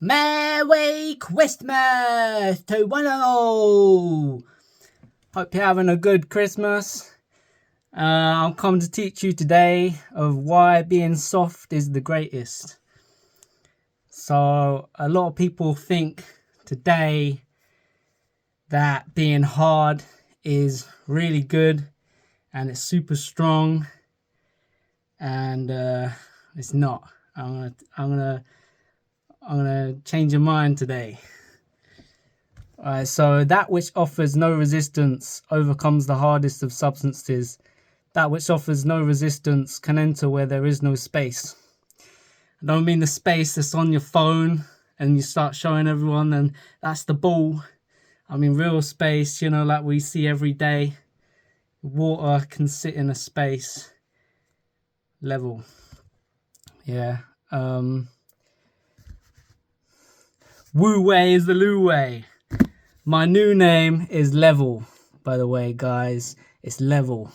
Merry Christmas to one and all. Hope you're having a good Christmas. I'm coming to teach you today of why being soft is the greatest. So a lot of people think today that being hard is really good and it's super strong, and it's not. I'm gonna change your mind today. Alright, so that which offers no resistance overcomes the hardest of substances. That which offers no resistance can enter where there is no space. I don't mean the space that's on your phone and you start showing everyone and that's the ball. I mean real space, like we see every day. Water can sit in a space level. Yeah. Wu Wei is the Lu Wei. My new name is Level, by the way, guys. It's Level.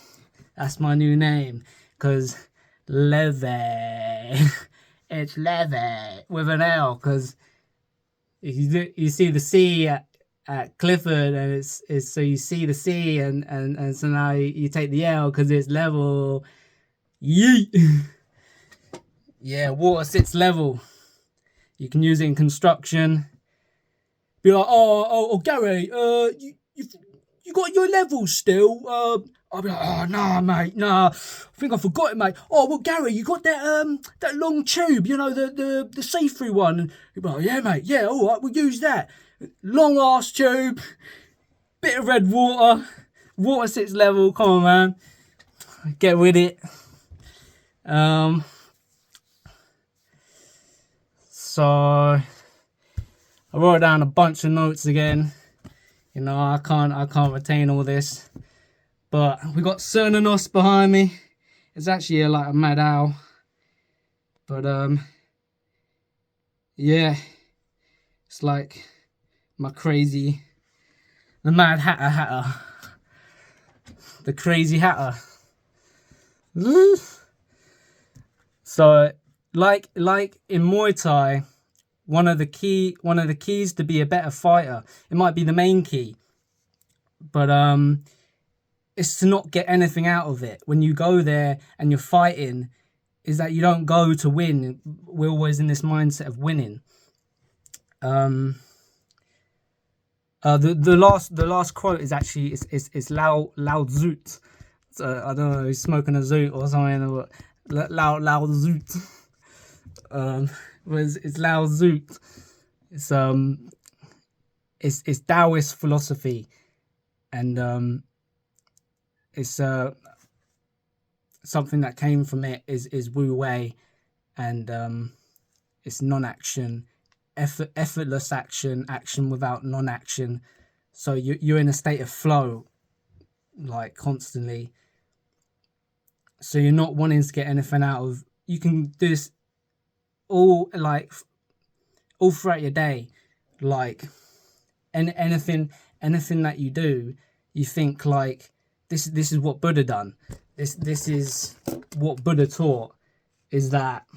That's my new name, because Leve. It's Leve with an L, because you see the C at Clifford, and it's so you see the C, and so now you take the L because it's Level. Yeet. Yeah, water sits level. You can use it in construction. Be like, oh, Gary, you got your levels still? I'll be like, oh, nah, mate, nah. I think I forgot it, mate. Oh, well, Gary, you got that long tube, the see-through one. And you'll be like, yeah, mate, yeah, all right, we'll use that. Long ass tube, bit of red water, water sits level. Come on, man, get with it. So I wrote down a bunch of notes again. I can't retain all this. But we got Cernanos behind me. It's actually like a mad owl. But yeah. It's like my crazy, the mad hatter. The crazy hatter. So like in Muay Thai, one of the keys to be a better fighter, it might be the main key, but it's to not get anything out of it. When you go there and you're fighting, is that you don't go to win. We're always in this mindset of winning. The last quote is actually it's Lao Zoot. So I don't know, he's smoking a zoot or something. Lao Zoot. It's Lao Zoot. It's Taoist philosophy, and it's something that came from it is Wu Wei, and it's non-action, effortless action without non-action. So you're in a state of flow, like constantly. So you're not wanting to get anything out of. You can do this all throughout your day, like anything that you do, you think like this is what Buddha done. This is what Buddha taught, is that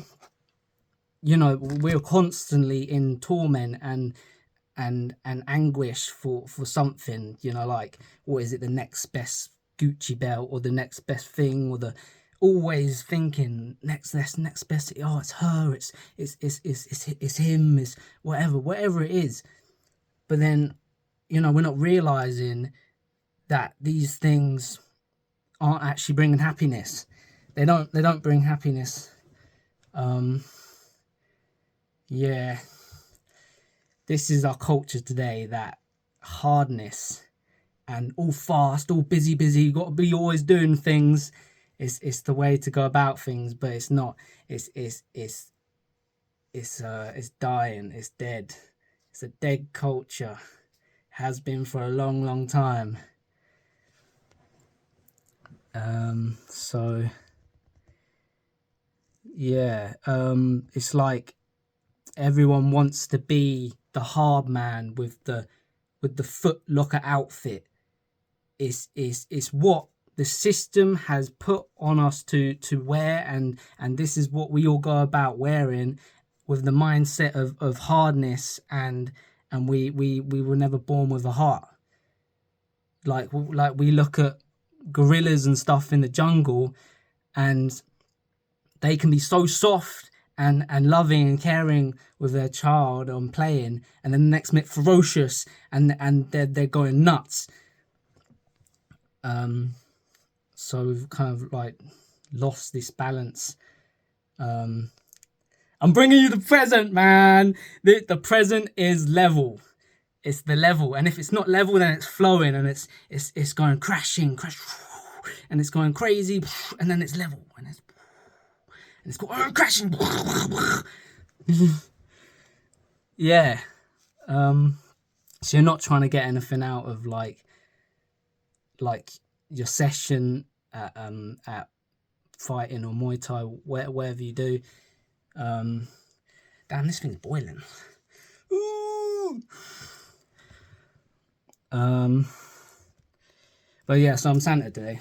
we're constantly in torment and anguish for something, like what is it, the next best Gucci belt or the next best thing, or the always thinking next best, oh, it's her, it's him, it's whatever it is. But then we're not realizing that these things aren't actually bringing happiness. They don't bring happiness. Yeah, this is our culture today, that hardness and all fast, all busy, you got to be always doing things. It's the way to go about things, but it's not. It's dying, it's dead. It's a dead culture. Has been for a long time. So yeah, it's like everyone wants to be the hard man with the Foot Locker outfit. It's what the system has put on us to wear, and this is what we all go about wearing, with the mindset of hardness, and we were never born with a heart. Like we look at gorillas and stuff in the jungle, and they can be so soft and loving and caring with their child and playing, and then the next minute ferocious, and they're going nuts. So we've kind of like lost this balance. I'm bringing you the present, man. The present is level. It's the level, and if it's not level, then it's flowing, and it's going crashing, and it's going crazy, and then it's level, and it's going crashing. Yeah. So you're not trying to get anything out of like your session at fighting or Muay Thai, whatever you do. Damn, this thing's boiling. Ooh. But yeah, so I'm Santa today.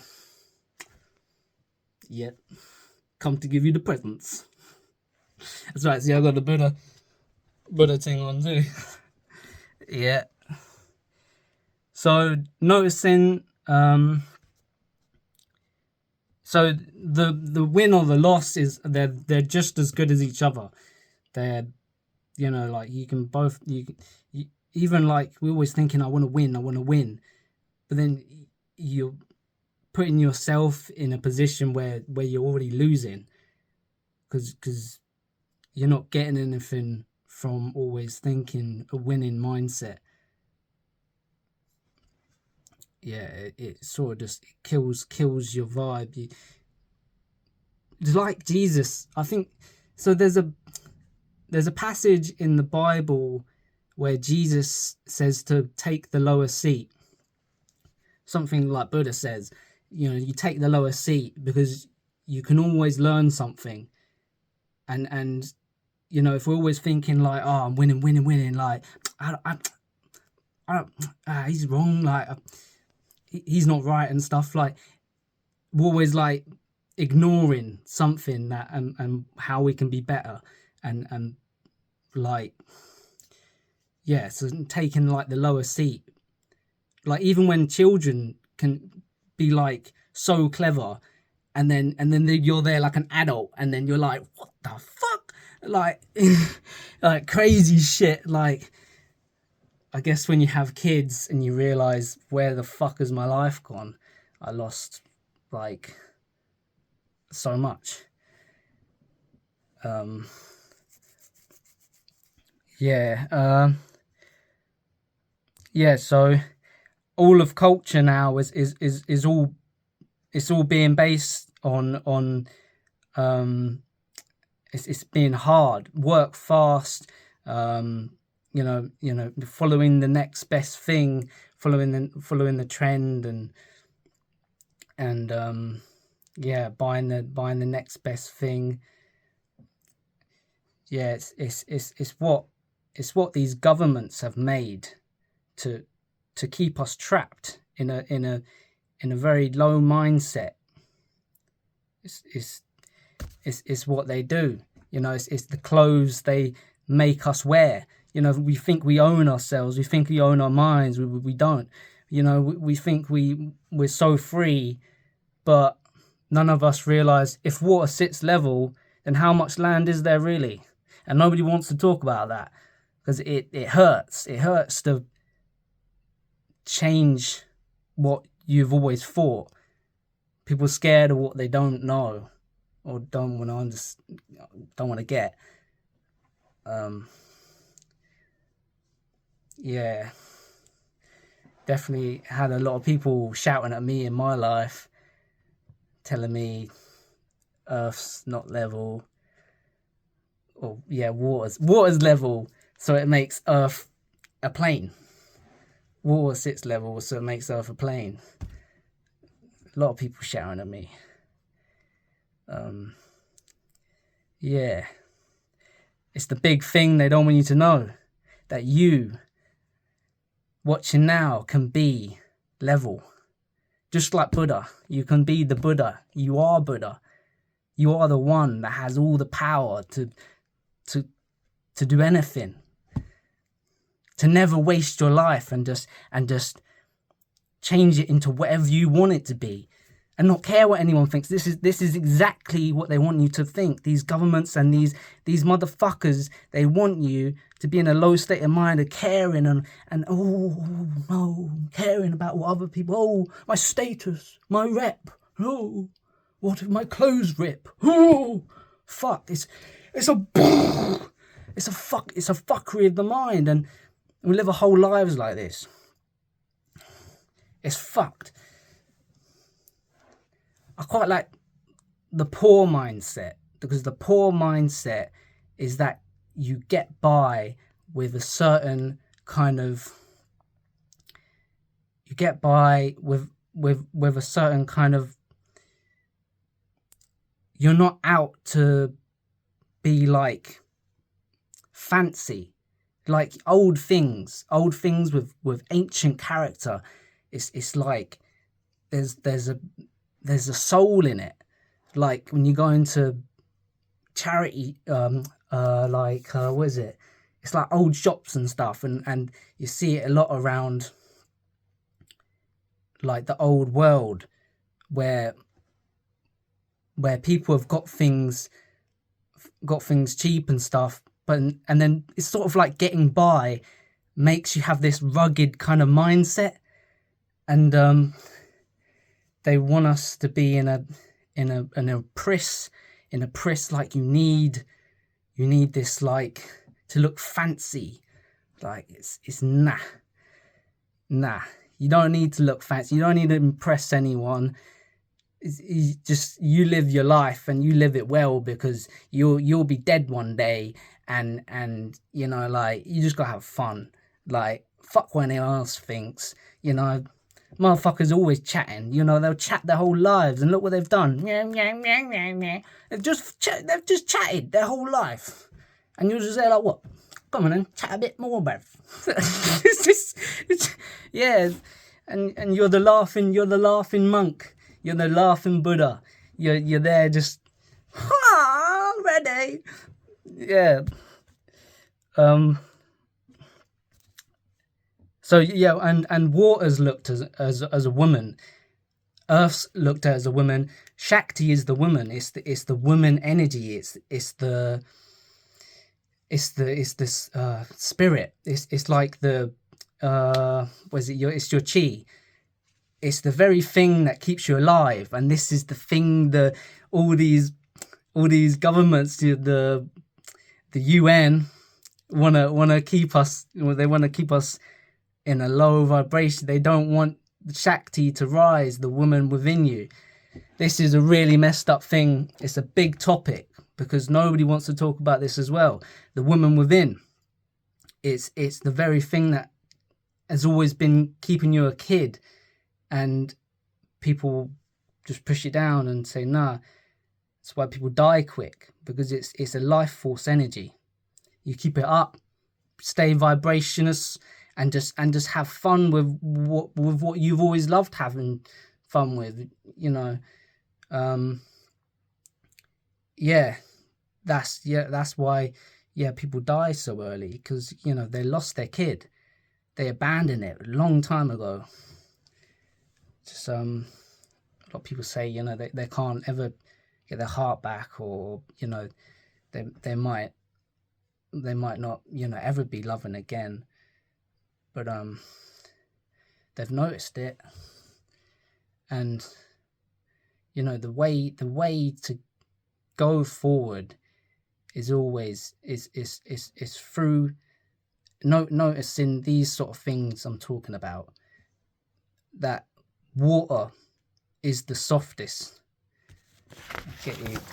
Yep. Come to give you the presents. That's right, see, I got the Buddha thing on too. Yeah. So noticing, so the win or the loss is they're just as good as each other. They're, you know, like you can both, you even like we're always thinking, I want to win, but then you're putting yourself in a position where you're already losing, because you're not getting anything from always thinking a winning mindset. Yeah, it sort of just kills your vibe. It's like Jesus, I think. So there's a passage in the Bible where Jesus says to take the lower seat. Something like Buddha says, you know, you take the lower seat because you can always learn something. And you know, if we're always thinking like, oh, I'm winning, like he's wrong, like he's not right and stuff, like we're always like ignoring something that and how we can be better, and like, yeah, so taking like the lower seat. Like even when children can be like so clever, and then you're there like an adult, and then you're like, what the fuck, like like crazy shit. Like I guess when you have kids and you realize, where the fuck has my life gone? I lost like so much. So all of culture now is all, it's all being based on it's being hard, work fast, you know, following the next best thing, following the trend, and buying the next best thing. Yeah, it's what these governments have made to keep us trapped in a very low mindset. It's what they do. You know, it's the clothes they make us wear. You know, we think we own ourselves. We think we own our minds. We don't. You know, we think we're so free, but none of us realize if water sits level, then how much land is there really? And nobody wants to talk about that, because it hurts. It hurts to change what you've always thought. People are scared of what they don't know or don't want to get. Yeah, definitely had a lot of people shouting at me in my life, telling me Earth's not level, or water's level, so it makes Earth a plane. Water sits level, so it makes Earth a plane. A lot of people shouting at me. Yeah, it's the big thing they don't want you to know, that you watching now can be level, just like Buddha. You can be the Buddha. You are Buddha. You are the one that has all the power to to do anything, to never waste your life and just change it into whatever you want it to be, and not care what anyone thinks. This is exactly what they want you to think. These governments and these motherfuckers, they want you to be in a low state of mind of caring and oh no, caring about what other people, oh, my status, my rep, oh, what if my clothes rip? Oh, fuck, it's a fuckery of the mind, and we live our whole lives like this. It's fucked. I quite like the poor mindset, because the poor mindset is that you get by with a certain kind of, you get by with a certain kind of, you're not out to be like fancy, like old things with ancient character. It's like there's a soul in it. Like when you go into charity, what is it? It's like old shops and stuff, and you see it a lot around like the old world, where people have got things cheap and stuff, and then it's sort of like getting by makes you have this rugged kind of mindset, and they want us to be in a press, like you need this, like, to look fancy. Like it's nah. You don't need to look fancy. You don't need to impress anyone. It's just, you live your life and you live it well, because you'll be dead one day, and you know, like, you just gotta have fun. Like, fuck what anyone else thinks, you know. Motherfuckers always chatting, you know, they'll chat their whole lives, and look what they've done. They've just chatted their whole life, and you're just there like, what? Come on then, chat a bit more, bruv. Yeah, and you're the laughing monk, you're the laughing Buddha. You're there just ready. Yeah. So yeah, and water's looked as a woman. Earth's looked at as a woman. Shakti is the woman. It's the woman energy. It's the spirit. It's like the it's your chi. It's the very thing that keeps you alive. And this is the thing that all these governments, the UN, wanna keep us. They want to keep us in a low vibration. They don't want Shakti to rise, the woman within you. This is a really messed up thing. It's a big topic, because nobody wants to talk about this as well. The woman within. It's the very thing that has always been keeping you a kid, and people just push it down and say, nah. That's why people die quick, because it's a life force energy. You keep it up, stay vibrationous, and just have fun with what you've always loved having fun with, you know. That's why people die so early, because, you know, they lost their kid, they abandoned it a long time ago. Just a lot of people say, you know, they can't ever get their heart back, or, you know, they might not, you know, ever be loving again. But they've noticed it, and, you know, the way to go forward is always is through noticing these sort of things I'm talking about. That water is the softest.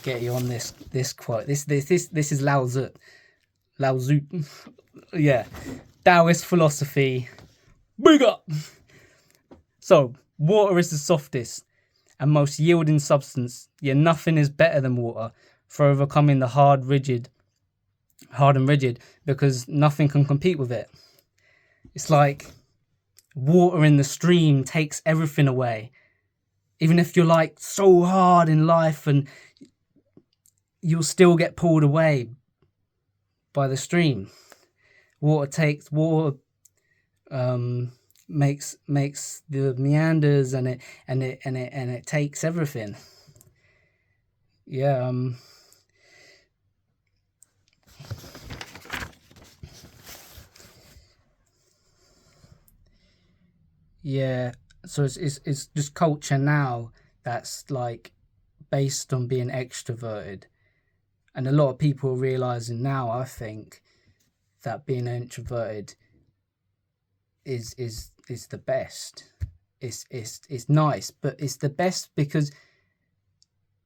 Get you on this quote. This is Lao Tzu. Yeah. Taoist philosophy. Big up! So, water is the softest and most yielding substance, yet nothing is better than water for overcoming the hard and rigid, because nothing can compete with it. It's like water in the stream takes everything away. Even if you're like so hard in life, and you'll still get pulled away. by the stream. Water makes the meanders, and it takes everything. Yeah. Yeah. So it's just culture now that's like based on being extroverted, and a lot of people are realizing now, I think, that being introverted is the best. It's nice, but it's the best because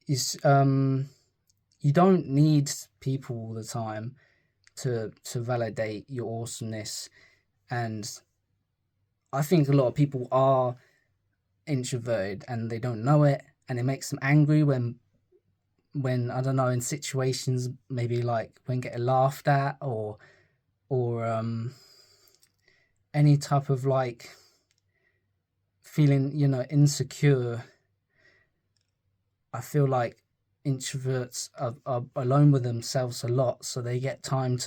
it's you don't need people all the time to validate your awesomeness. And I think a lot of people are introverted and they don't know it, and it makes them angry when I don't know, in situations, maybe like when getting laughed at, or any type of like feeling, insecure. I feel like introverts are alone with themselves a lot, so they get time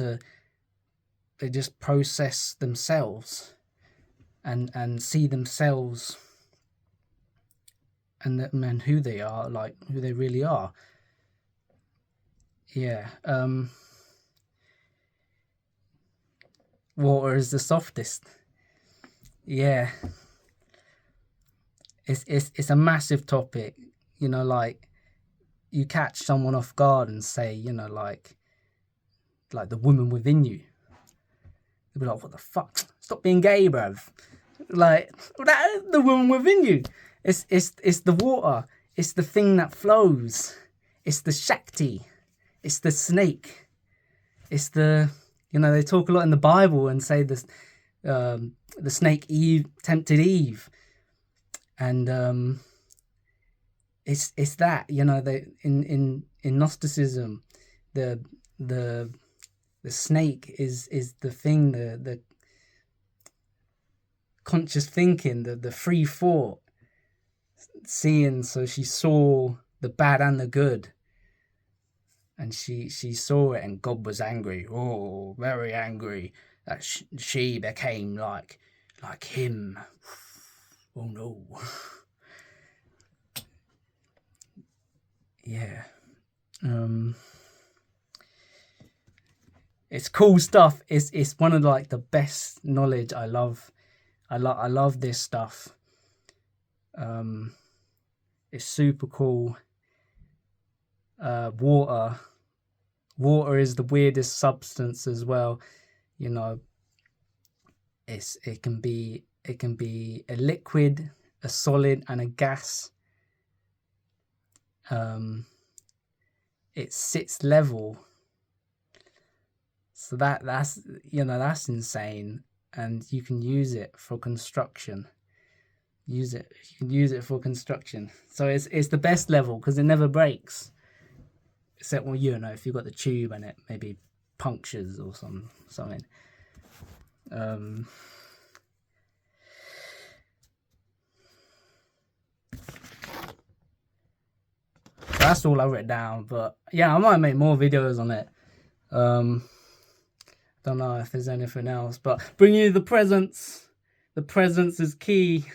they just process themselves and see themselves and who they are, like who they really are. Yeah. Water is the softest. Yeah. It's a massive topic, like you catch someone off guard and say, like the woman within you. They'll be like, what the fuck? Stop being gay, bruv. Like, that the woman within you. It's the water. It's the thing that flows. It's the Shakti. It's the snake. It's the, they talk a lot in the Bible and say this, the snake Eve tempted Eve. And it's that, they in Gnosticism, the snake is the thing, the conscious thinking, the free thought, seeing. So she saw the bad and the good, and she saw it, and God was angry, very angry, that she became like him. Oh no. Yeah. It's cool stuff. It's one of like the best knowledge. I love this stuff. It's super cool. Water is the weirdest substance as well. It can be a liquid, a solid, and a gas. It sits level. So that's insane, and you can use it for construction. You can use it for construction. So it's the best level because it never breaks. Except if you've got the tube and it maybe punctures or something. That's all I wrote down, but yeah, I might make more videos on it. Don't know if there's anything else, but bring you the presents. The presents is key.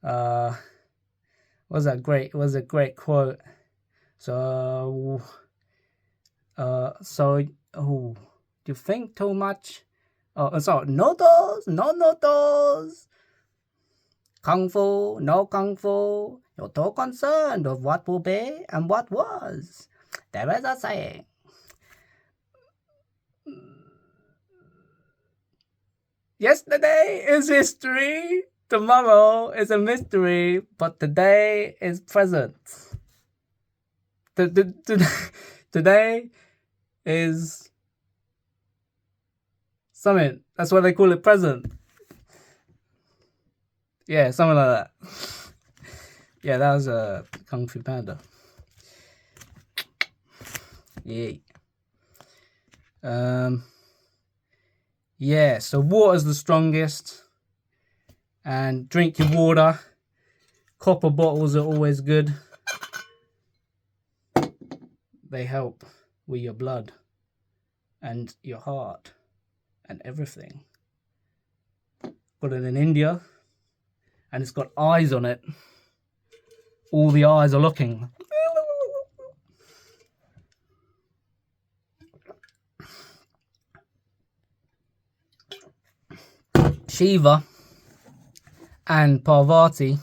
Was a great quote. So do you think too much? No dos. Kung Fu, no Kung Fu. You're too concerned of what will be and what was. There is a saying. Yesterday is history. Tomorrow is a mystery, but today is present. Today is something. That's why they call it present. Yeah, something like that. Yeah, that was a Kung Fu Panda. Yeah. Yeah, so water's the strongest. And drink your water. Copper bottles are always good. They help with your blood. and your heart and everything. Got it in India, and it's got eyes on it. All the eyes are looking. Shiva and Parvati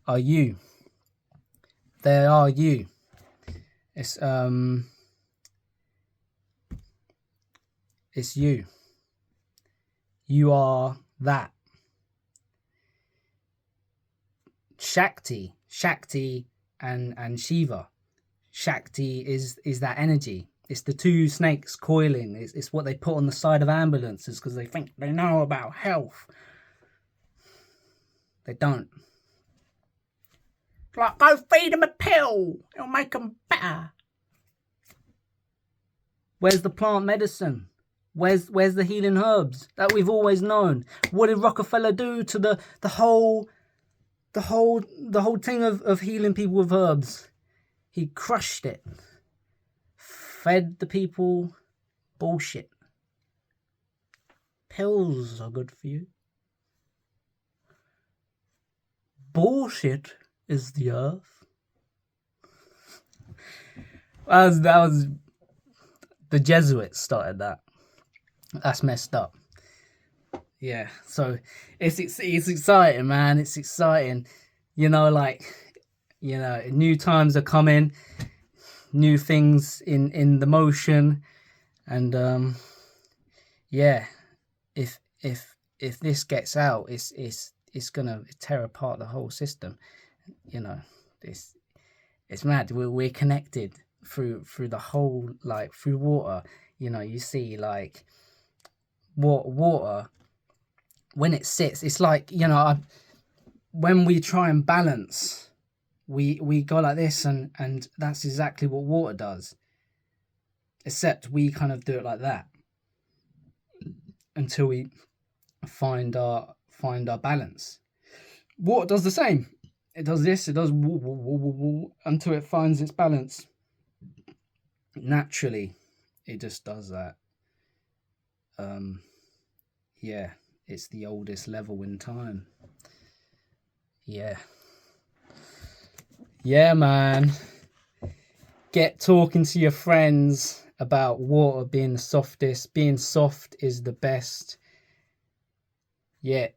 are you. They are you. It's you. You are that. Shakti and Shiva. Shakti is that energy. It's the two snakes coiling. It's what they put on the side of ambulances because they think they know about health. They don't. It's like, go feed them a pill. It'll make them better. Where's the plant medicine? Where's the healing herbs that we've always known? What did Rockefeller do to the whole thing of healing people with herbs? He crushed it. Fed the people bullshit. Pills are good for you. Bullshit is the earth. That was the Jesuits started that. That's messed up. Yeah, so it's exciting, man. It's exciting. You know, like, you know, new times are coming, new things in the motion, and yeah, if this gets out, it's gonna tear apart the whole system. You know, it's mad. We're connected through the whole, like, through water. You know, you see, like, water when it sits, it's like, you know, when we try and balance, we go like this, and that's exactly what water does, except we kind of do it like that until we find our balance. Water does the same. It does this, it does woo, woo, woo, woo, woo, until it finds its balance. Naturally, it just does that. Yeah, it's the oldest level in time. Yeah, man. Get talking to your friends about water being the softest. Being soft is the best. Yeah,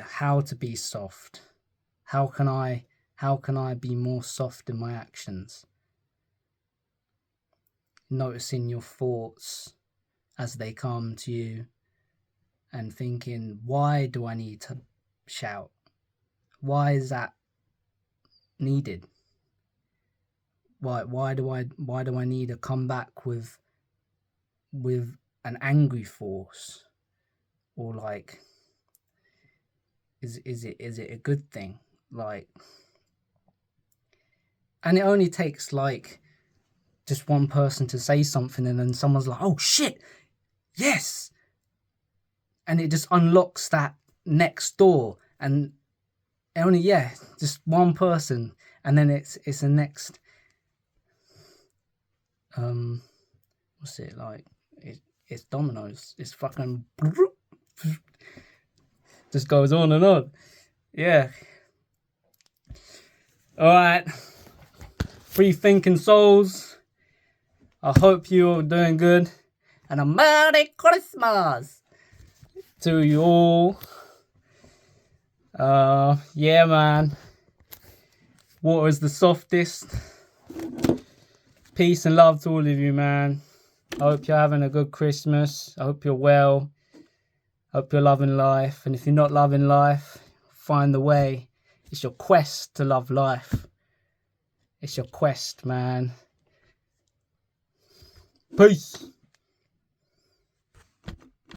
how to be soft. How can I be more soft in my actions? Noticing your thoughts as they come to you and thinking, why do I need to shout? Why is that needed? Why do I need to come back with an angry force? Or, like, is it a good thing? Like, and it only takes, like, just one person to say something, and then someone's like, oh shit, yes, and it just unlocks that next door, and only, just one person, and then it's the next, what's it like? It's dominoes. It's fucking just goes on and on. Yeah. All right, free thinking souls, I hope you're doing good, and a Merry Christmas to you all. Yeah, man. Water is the softest. Peace and love to all of you, man. I hope you're having a good Christmas. I hope you're well. I hope you're loving life. And if you're not loving life, find the way. It's your quest to love life. It's your quest, man. Peace.